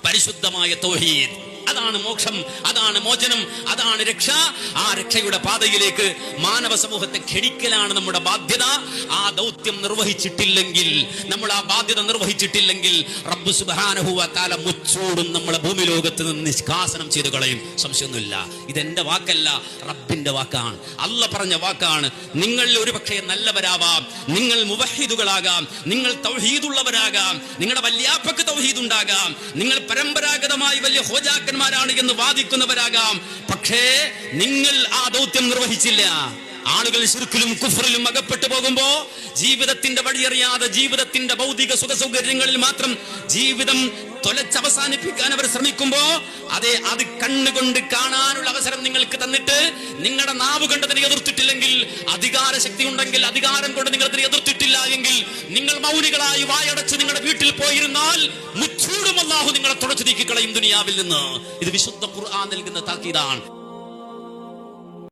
പരിശുദ്ധമായ തൗഹീദ്, അതാണ് മോക്ഷം, അതാണ് മോചനം, അതാണ് രക്ഷ. ആ രക്ഷയുടെ പാതയിലേക്ക് മാനവ സമൂഹത്തെ ക്ഷണിക്കലാണ് നമ്മുടെ ബാധ്യത. ആ ദൗത്യം നിർവഹിച്ചിട്ടില്ലെങ്കിൽ, നമ്മൾ ആ ബാധ്യത നിർവഹിച്ചിട്ടില്ലെങ്കിൽ റബ്ബ് സുബ്ഹാനഹു വ തആല മുച്ചൂടും നമ്മളെ ഭൂമി ലോകത്ത് നിന്ന് നിഷ്കാസനം ചെയ്ത് കളയും. സംശയമൊന്നുമില്ല. ഇതെന്റെ വാക്കല്ല, റബ്ബിന്റെ വാക്കാണ്, അല്ല പറഞ്ഞ വാക്കാണ്. നിങ്ങൾ ഒരു പക്ഷേ നല്ലവരാവാം, നിങ്ങൾ മുവഹിദുകളാകാം, നിങ്ങൾ തൗഹീദുള്ളവരാകാം, നിങ്ങളുടെ വല്യാപ്പക്ക് തൗഹീദ് ഉണ്ടാകാം, നിങ്ങൾ പരമ്പരാഗതമായി വലിയ ഹോജാക്കന്മാരാണ് എന്ന് വാദിക്കുന്നവരാകാം. പക്ഷേ നിങ്ങൾ ആ ദൗത്യം നിർവഹിച്ചില്ല. ആളുകൾ ശിർക്കിലും കുഫ്റിലും അകപ്പെട്ടു പോകുമ്പോ ജീവിതത്തിന്റെ വഴിയറിയാതെ ജീവിതത്തിന്റെ ഭൗതിക സുഖ സൗകര്യങ്ങളിൽ മാത്രം ജീവിതം തൊലച്ചവസാനിപ്പിക്കാൻ അവർ ശ്രമിക്കുമ്പോ അത് കണ്ണുകൊണ്ട് കാണാനുള്ള അവസരം നിങ്ങൾക്ക് തന്നിട്ട് നിങ്ങളുടെ നാവ് കൊണ്ട് അതിനെ എതിർത്തിട്ടില്ലെങ്കിൽ, അധികാര ശക്തി ഉണ്ടെങ്കിൽ അധികാരം കൊണ്ട് നിങ്ങൾ അതിനെ എതിർത്തിട്ടില്ല എങ്കിൽ, നിങ്ങൾ മൗനികളായി വായടച്ച് നിങ്ങളുടെ വീട്ടിൽ പോയിരുന്നാൽ മുച്ചൂടും അല്ലാഹു നിങ്ങളെ തുടച്ചു നീക്കിക്കളയും ദുനിയാവിൽ നിന്ന്. ഇത് വിശുദ്ധ ഖുർആൻ നൽകുന്ന താക്കീതാണ്.